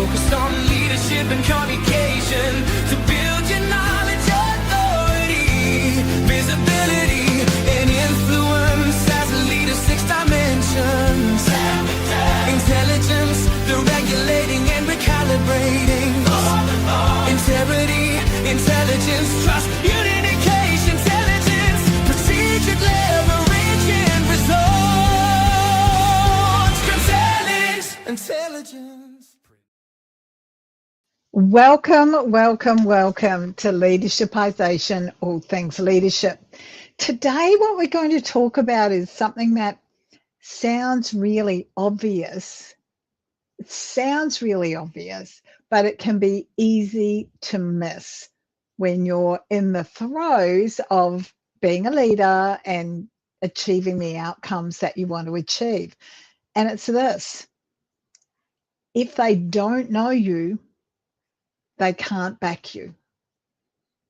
focused on leadership and communication to build your knowledge, authority, visibility, and influence as a leader. 6 dimensions: intelligence, the regulating and recalibrating; integrity, intelligence, trust, unification, intelligence, procedure, leverage, and results, intelligence. Welcome, welcome, welcome to Leadershipisation, all things leadership. Today, what we're going to talk about is something that sounds really obvious. It sounds really obvious, but it can be easy to miss when you're in the throes of being a leader and achieving the outcomes that you want to achieve. And it's this: if they don't know you, they can't back you.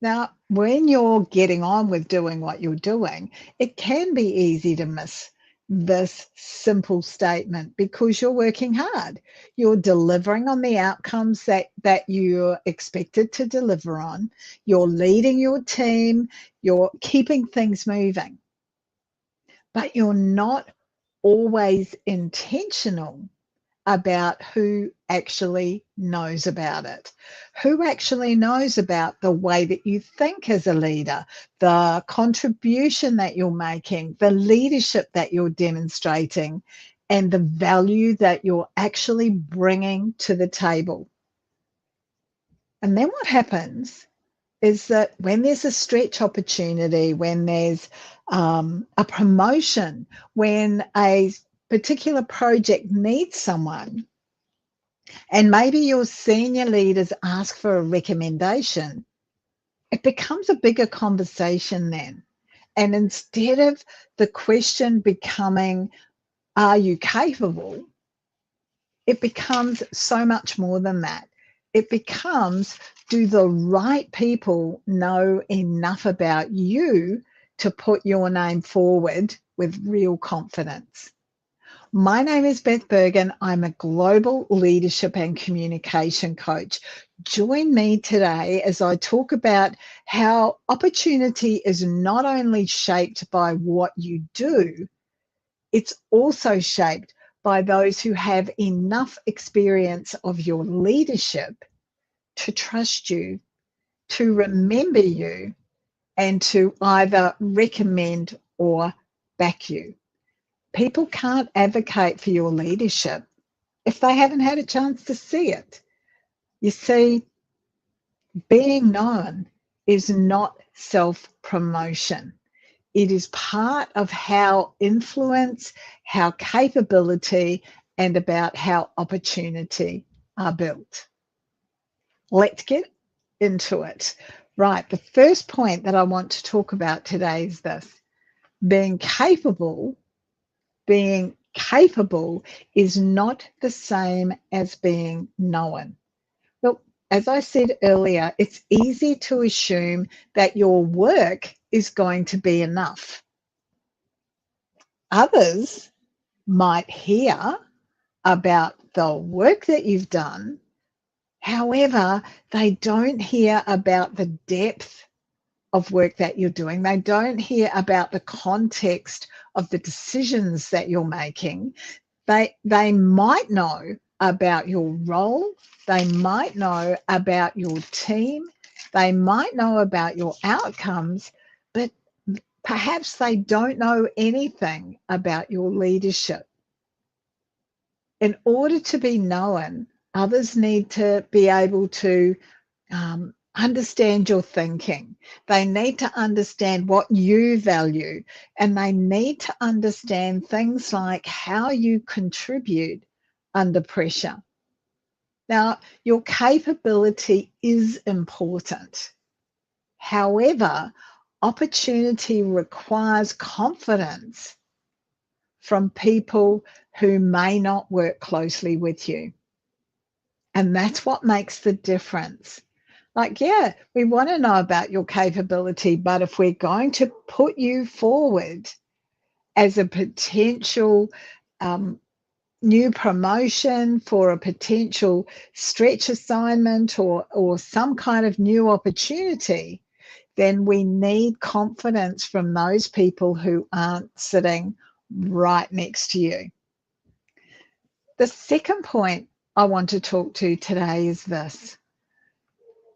Now, when you're getting on with doing what you're doing, it can be easy to miss this simple statement because you're working hard. You're delivering on the outcomes that you're expected to deliver on. You're leading your team. You're keeping things moving. But you're not always intentional about who actually knows about it, who actually knows about the way that you think as a leader, the contribution that you're making, the leadership that you're demonstrating, and the value that you're actually bringing to the table. And then what happens is that when there's a stretch opportunity, when there's a promotion, when a particular project needs someone, and maybe your senior leaders ask for a recommendation, it becomes a bigger conversation then. And instead of the question becoming, are you capable? It becomes so much more than that. It becomes, do the right people know enough about you to put your name forward with real confidence? My name is Beth Bergen. I'm a global leadership and communication coach. Join me today as I talk about how opportunity is not only shaped by what you do, it's also shaped by those who have enough experience of your leadership to trust you, to remember you, and to either recommend or back you. People can't advocate for your leadership if they haven't had a chance to see it. You see, being known is not self-promotion. It is part of how influence, how capability, and about how opportunity are built. Let's get into it. Right, the first point that I want to talk about today is this: being capable is not the same as being known. Look, as I said earlier, it's easy to assume that your work is going to be enough. Others might hear about the work that you've done. However, they don't hear about the depth of work that you're doing. They don't hear about the context of the decisions that you're making. They might know about your role. They might know about your team. They might know about your outcomes, but perhaps they don't know anything about your leadership. In order to be known, others need to be able to understand your thinking. They need to understand what you value, and they need to understand things like how you contribute under pressure. Now, your capability is important. However, opportunity requires confidence from people who may not work closely with you. And that's what makes the difference. Like, yeah, we want to know about your capability, but if we're going to put you forward as a potential new promotion, for a potential stretch assignment, or some kind of new opportunity, then we need confidence from those people who aren't sitting right next to you. The second point I want to talk to today is this.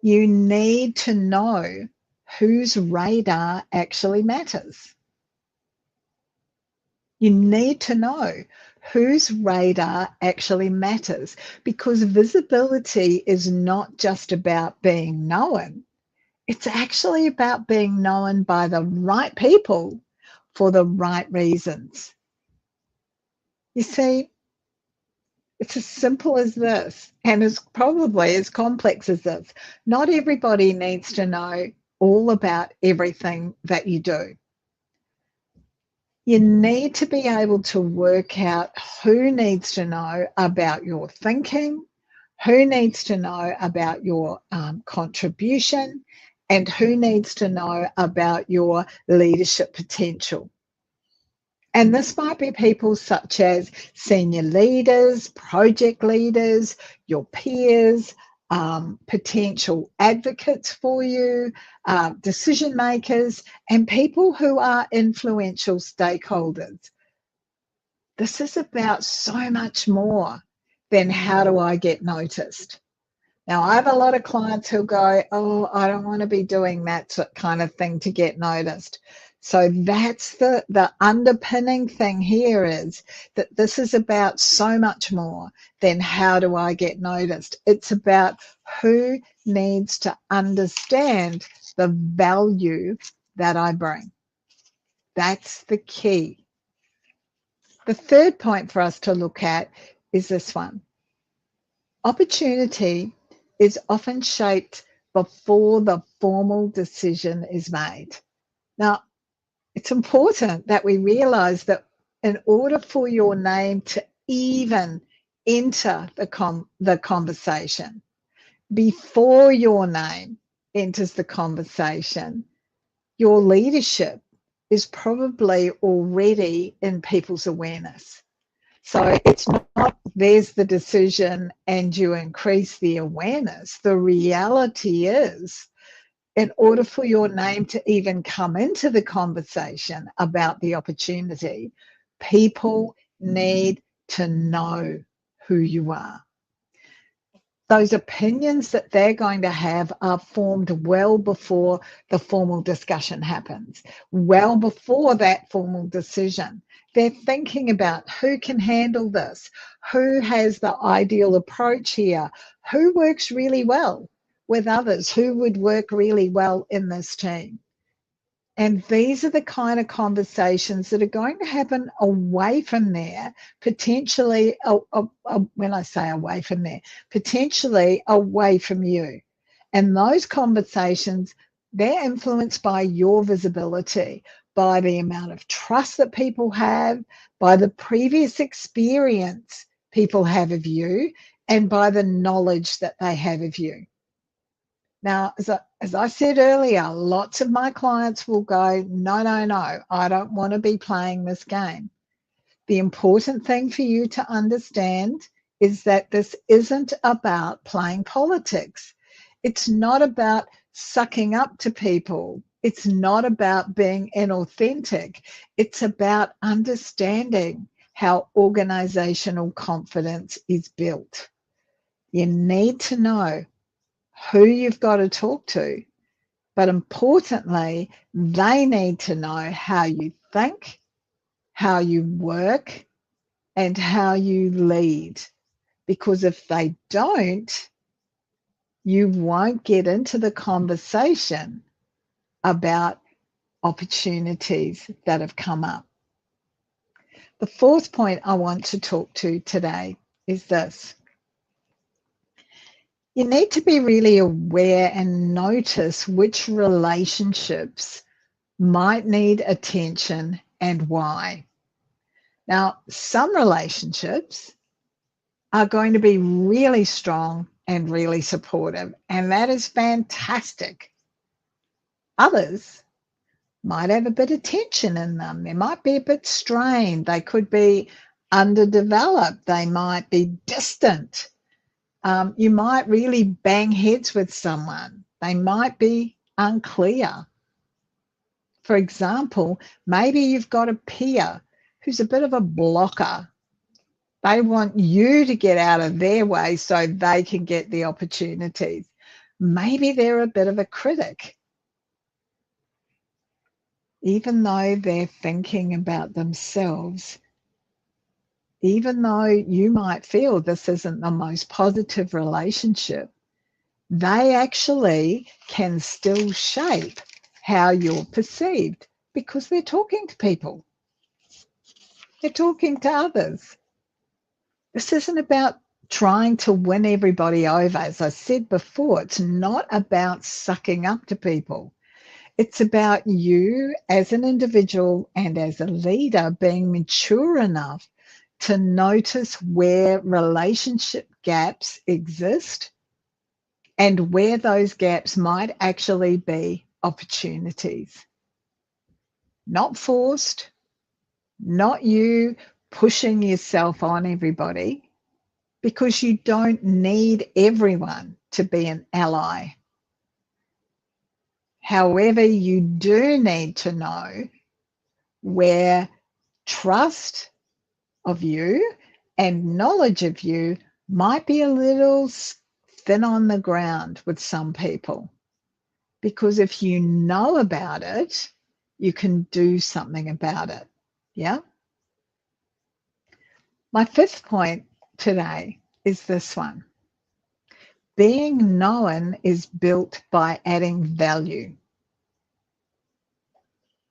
You need to know whose radar actually matters. You need to know whose radar actually matters, because visibility is not just about being known. It's actually about being known by the right people for the right reasons. You see, it's as simple as this, and it's probably as complex as this. Not everybody needs to know all about everything that you do. You need to be able to work out who needs to know about your thinking, who needs to know about your contribution, and who needs to know about your leadership potential. And this might be people such as senior leaders, project leaders, your peers, potential advocates for you, decision makers, and people who are influential stakeholders. This is about so much more than how do I get noticed. Now, I have a lot of clients who go, oh, I don't want to be doing that kind of thing to get noticed. So that's the underpinning thing here, is that this is about so much more than how do I get noticed. It's about who needs to understand the value that I bring. That's the key. The third point for us to look at is this one. Opportunity is often shaped before the formal decision is made. Now, it's important that we realize that in order for your name to even enter the conversation, before your name enters the conversation, your leadership is probably already in people's awareness. So it's not there's the decision and you increase the awareness. The reality is, in order for your name to even come into the conversation about the opportunity, people need to know who you are. Those opinions that they're going to have are formed well before the formal discussion happens, well before that formal decision. They're thinking about who can handle this, who has the ideal approach here, who works really well with others, who would work really well in this team. And these are the kind of conversations that are going to happen away from there, potentially, when I say away from there, potentially away from you. And those conversations, they're influenced by your visibility, by the amount of trust that people have, by the previous experience people have of you, and by the knowledge that they have of you. Now, as I said earlier, lots of my clients will go, no, no, no, I don't want to be playing this game. The important thing for you to understand is that this isn't about playing politics. It's not about sucking up to people. It's not about being inauthentic. It's about understanding how organizational confidence is built. You need to know who you've got to talk to, but importantly, they need to know how you think, how you work, and how you lead. Because if they don't, you won't get into the conversation about opportunities that have come up. The fourth point I want to talk to today is this. You need to be really aware and notice which relationships might need attention and why. Now, some relationships are going to be really strong and really supportive, and that is fantastic. Others might have a bit of tension in them. They might be a bit strained. They could be underdeveloped. They might be distant. You might really bang heads with someone. They might be unclear. For example, maybe you've got a peer who's a bit of a blocker. They want you to get out of their way so they can get the opportunities. Maybe they're a bit of a critic. Even though they're thinking about themselves, even though you might feel this isn't the most positive relationship, they actually can still shape how you're perceived because they're talking to people. They're talking to others. This isn't about trying to win everybody over. As I said before, it's not about sucking up to people. It's about you as an individual and as a leader being mature enough to notice where relationship gaps exist and where those gaps might actually be opportunities. Not forced, not you pushing yourself on everybody, because you don't need everyone to be an ally. However, you do need to know where trust of you and knowledge of you might be a little thin on the ground with some people. Because if you know about it, you can do something about it. Yeah? My fifth point today is this one. Being known is built by adding value.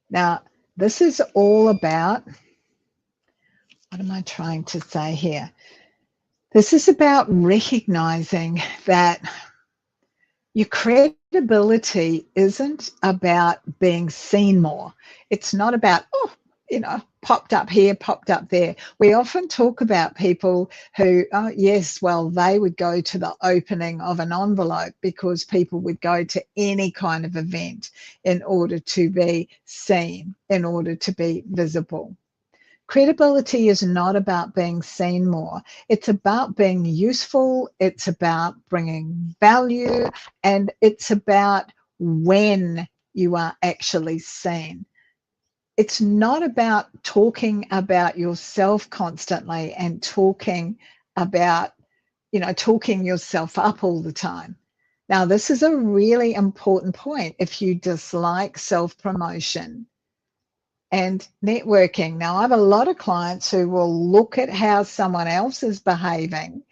Now, this is all about, what am I trying to say here? This is about recognizing that your credibility isn't about being seen more. It's not about, popped up here, popped up there. We often talk about people who, yes, well, they would go to the opening of an envelope because people would go to any kind of event in order to be seen, in order to be visible. Credibility is not about being seen more. It's about being useful. It's about bringing value. And it's about when you are actually seen. It's not about talking about yourself constantly and talking about, talking yourself up all the time. Now, this is a really important point if you dislike self-promotion and networking. Now, I have a lot of clients who will look at how someone else is behaving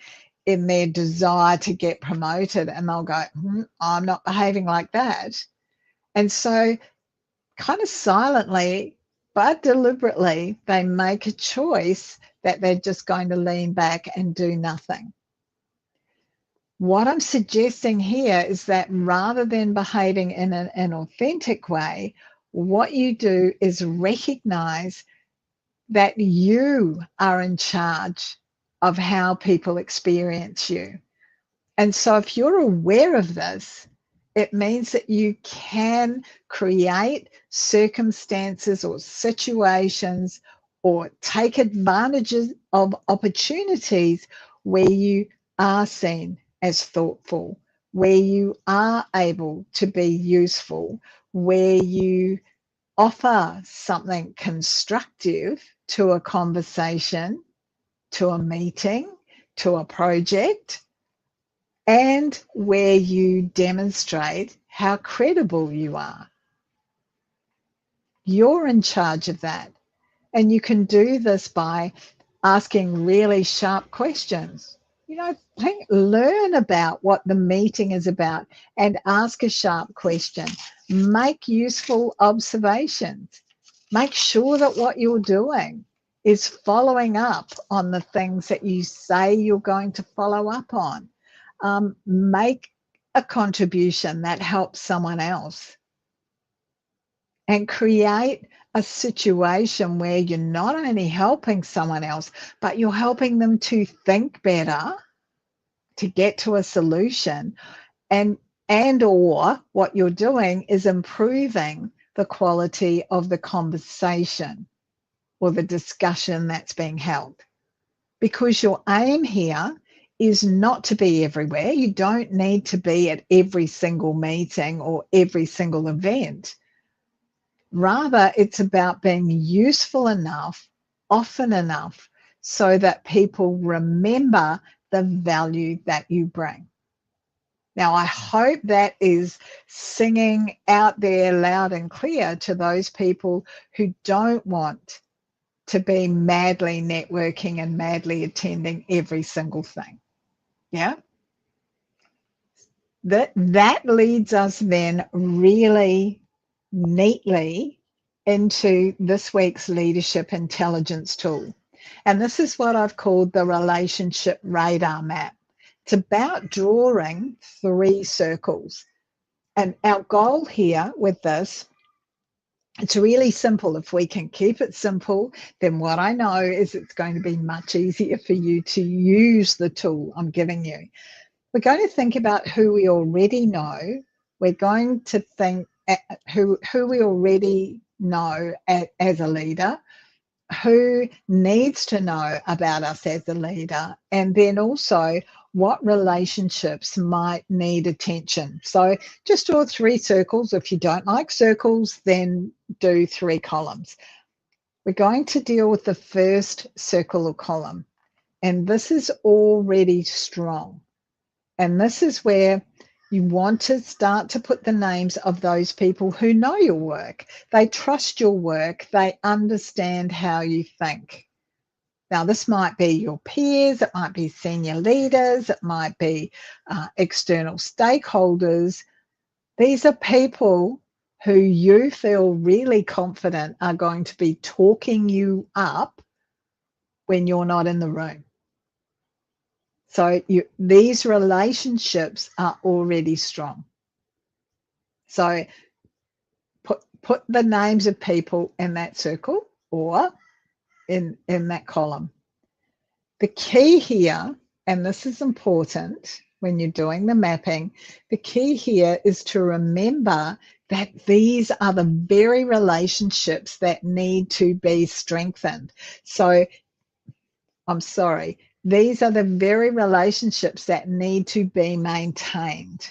in their desire to get promoted, and they'll go, I'm not behaving like that. And so kind of silently, but deliberately, they make a choice that they're just going to lean back and do nothing. What I'm suggesting here is that rather than behaving in an authentic way, what you do is recognize that you are in charge of how people experience you. And so if you're aware of this, it means that you can create circumstances or situations or take advantages of opportunities where you are seen as thoughtful, where you are able to be useful, where you offer something constructive to a conversation, to a meeting, to a project, and where you demonstrate how credible you are. You're in charge of that. And you can do this by asking really sharp questions. Learn about what the meeting is about and ask a sharp question. Make useful observations. Make sure that what you're doing is following up on the things that you say you're going to follow up on. Make a contribution that helps someone else. And create a situation where you're not only helping someone else, but you're helping them to think better, to get to a solution, and or what you're doing is improving the quality of the conversation or the discussion that's being held. because your aim here is not to be everywhere. You don't need to be at every single meeting or every single event. Rather, it's about being useful enough, often enough, so that people remember the value that you bring. Now, I hope that is singing out there loud and clear to those people who don't want to be madly networking and madly attending every single thing. Yeah? That leads us then really neatly into this week's leadership intelligence tool. And this is what I've called the relationship radar map. It's about drawing 3 circles. And our goal here with this, it's really simple. If we can keep it simple, then what I know is it's going to be much easier for you to use the tool I'm giving you. We're going to think about who we already know. We're going to think who we already know as a leader, who needs to know about us as a leader, and then also what relationships might need attention. So just draw 3 circles. If you don't like circles, then do 3 columns. We're going to deal with the first circle or column, and this is already strong. And this is where you want to start to put the names of those people who know your work. They trust your work. They understand how you think. Now, this might be your peers. It might be senior leaders. It might be external stakeholders. These are people who you feel really confident are going to be talking you up when you're not in the room. So these relationships are already strong. So put the names of people in that circle or in that column. The key here, and this is important when you're doing the mapping, the key here is to remember that these are the very relationships that need to be strengthened. So I'm sorry. These are the very relationships that need to be maintained.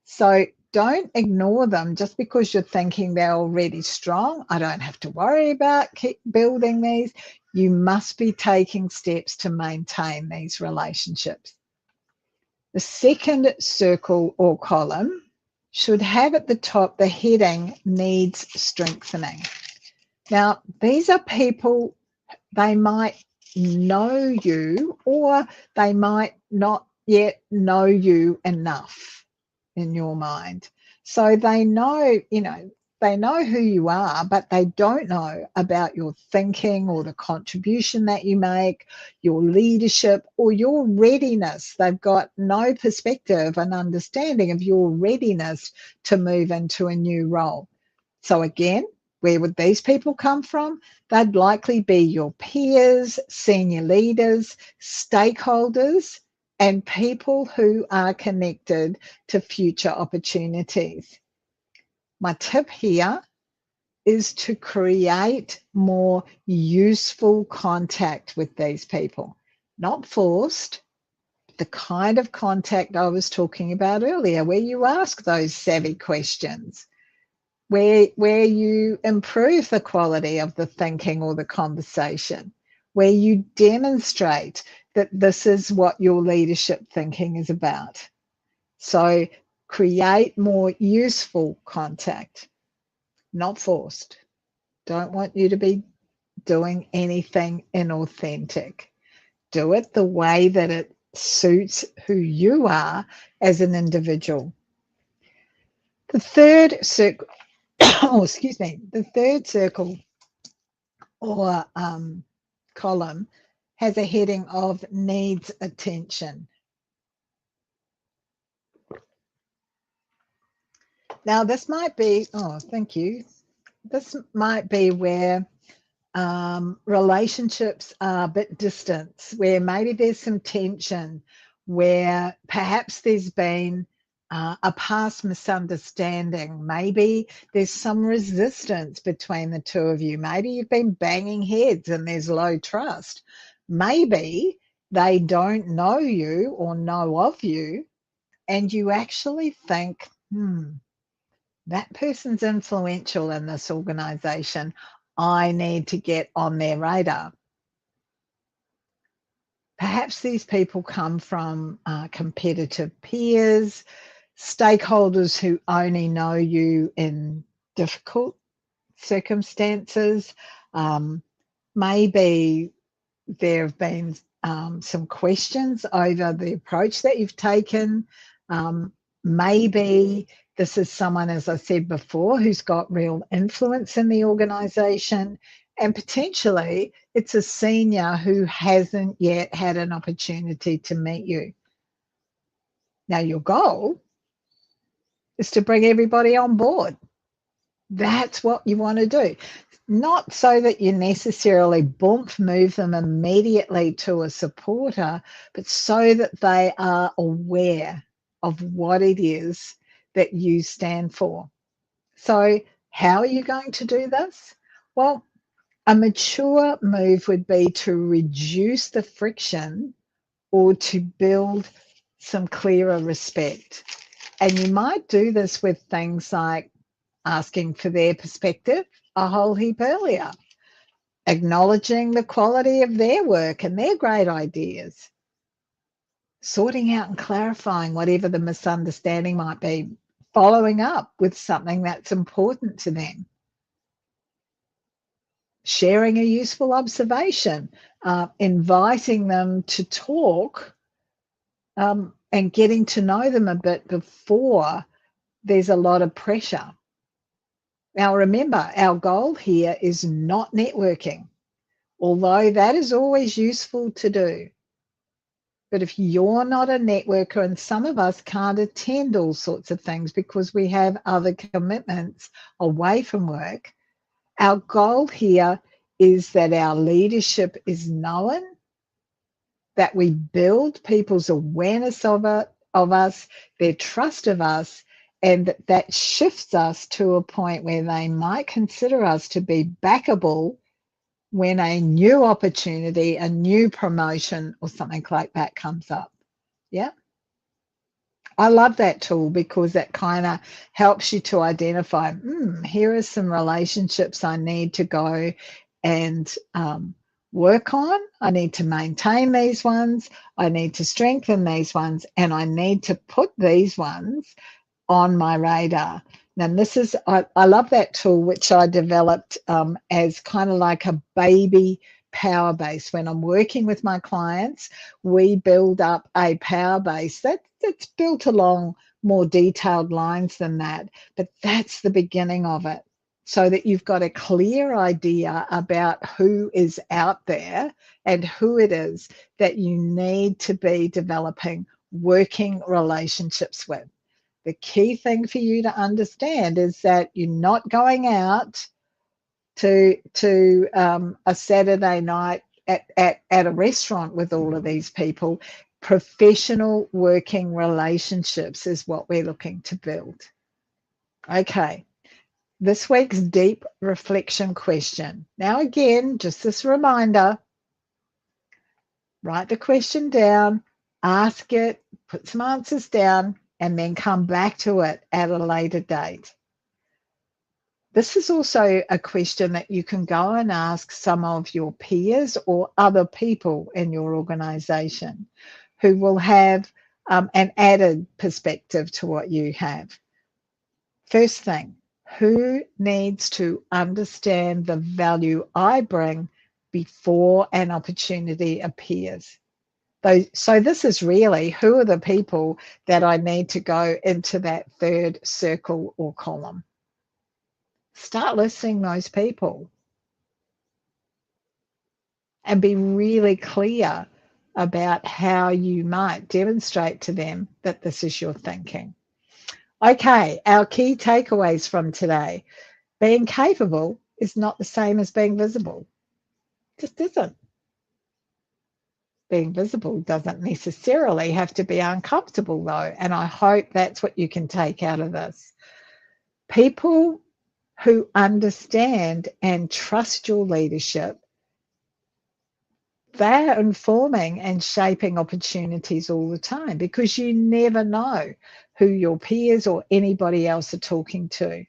So don't ignore them just because you're thinking they're already strong. I don't have to worry about keep building these. You must be taking steps to maintain these relationships. The second circle or column should have at the top the heading needs strengthening. Now, these are people, they might know you or they might not yet know you enough in your mind. So they know, they know who you are, but they don't know about your thinking or the contribution that you make, your leadership or your readiness. They've got no perspective and understanding of your readiness to move into a new role. So again, where would these people come from? They'd likely be your peers, senior leaders, stakeholders, and people who are connected to future opportunities. My tip here is to create more useful contact with these people, not forced, the kind of contact I was talking about earlier, where you ask those savvy questions, where you improve the quality of the thinking or the conversation, where you demonstrate that this is what your leadership thinking is about. So create more useful contact, not forced. Don't want you to be doing anything inauthentic. Do it the way that it suits who you are as an individual. The third circle, the third circle or column has a heading of needs attention. Now this might be, thank you. This might be where relationships are a bit distant, where maybe there's some tension, where perhaps there's been a past misunderstanding. Maybe there's some resistance between the two of you. Maybe you've been banging heads and there's low trust. Maybe they don't know you or know of you, and you actually think, that person's influential in this organization. I need to get on their radar. Perhaps these people come from competitive peers, stakeholders who only know you in difficult circumstances. Maybe there have been some questions over the approach that you've taken. Maybe this is someone, as I said before, who's got real influence in the organisation, and potentially it's a senior who hasn't yet had an opportunity to meet you. Now, your goal is to bring everybody on board. That's what you want to do. Not so that you necessarily move them immediately to a supporter, but so that they are aware of what it is that you stand for. So how are you going to do this? Well, a mature move would be to reduce the friction or to build some clearer respect. And you might do this with things like asking for their perspective a whole heap earlier, acknowledging the quality of their work and their great ideas, sorting out and clarifying whatever the misunderstanding might be, following up with something that's important to them, sharing a useful observation, inviting them to talk, and getting to know them a bit before there's a lot of pressure. Now, remember, our goal here is not networking, although that is always useful to do. But if you're not a networker, and some of us can't attend all sorts of things because we have other commitments away from work, our goal here is that our leadership is known, that we build people's awareness of us, their trust of us, and that shifts us to a point where they might consider us to be backable when a new opportunity, a new promotion or something like that comes up. Yeah. I love that tool because it kind of helps you to identify, here are some relationships I need to go and work on. I need to maintain these ones. I need to strengthen these ones. And I need to put these ones on my radar. Now, this is, I love that tool, which I developed as kind of like a baby power base. When I'm working with my clients, we build up a power base that's built along more detailed lines than that, but that's the beginning of it, so that you've got a clear idea about who is out there and who it is that you need to be developing working relationships with. The key thing for you to understand is that you're not going out to a Saturday night at a restaurant with all of these people. Professional working relationships is what we're looking to build. Okay, this week's deep reflection question. Now, again, just this reminder, write the question down, ask it, put some answers down, and then come back to it at a later date. This is also a question that you can go and ask some of your peers or other people in your organisation who will have an added perspective to what you have. First thing, who needs to understand the value I bring before an opportunity appears? So this is really, who are the people that I need to go into that third circle or column? Start listing those people and be really clear about how you might demonstrate to them that this is your thinking. Okay, our key takeaways from today. Being capable is not the same as being visible. It just isn't. Being visible doesn't necessarily have to be uncomfortable, though, and I hope that's what you can take out of this. People who understand and trust your leadership they're informing and shaping opportunities all the time, because you never know who your peers or anybody else are talking to.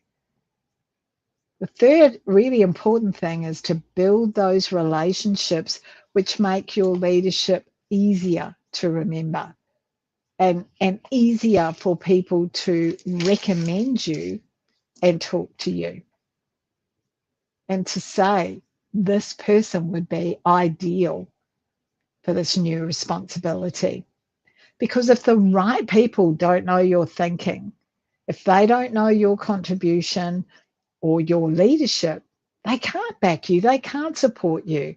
The third really important thing is to build those relationships which make your leadership easier to remember, and easier for people to recommend you and talk to you, and to say, this person would be ideal for this new responsibility. Because if the right people don't know your thinking, if they don't know your contribution or your leadership, they can't back you, they can't support you.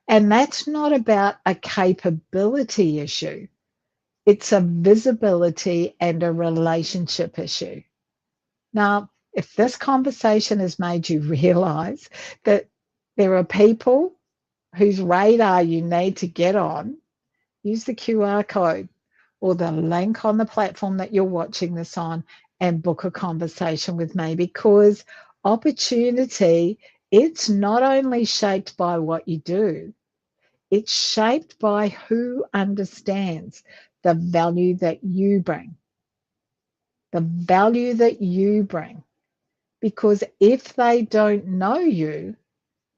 And that's not about a capability issue. It's a visibility and a relationship issue. Now, if this conversation has made you realize that there are people whose radar you need to get on, use the QR code or the link on the platform that you're watching this on and book a conversation with me, because opportunity, it's not only shaped by what you do, it's shaped by who understands the value that you bring. The value that you bring. Because if they don't know you,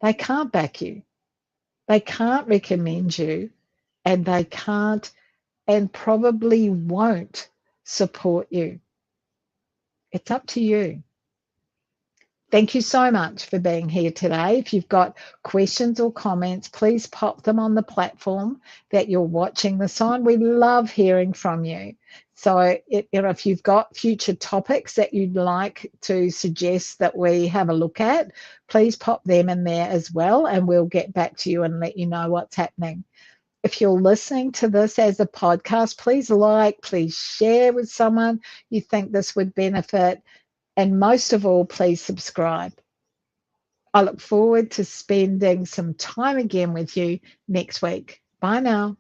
they can't back you. They can't recommend you, and they can't and probably won't support you. It's up to you. Thank you so much for being here today. If you've got questions or comments, please pop them on the platform that you're watching this on. We love hearing from you. So if you've got future topics that you'd like to suggest that we have a look at, please pop them in there as well, and we'll get back to you and let you know what's happening. If you're listening to this as a podcast, please share with someone you think this would benefit. And most of all, please subscribe. I look forward to spending some time again with you next week. Bye now.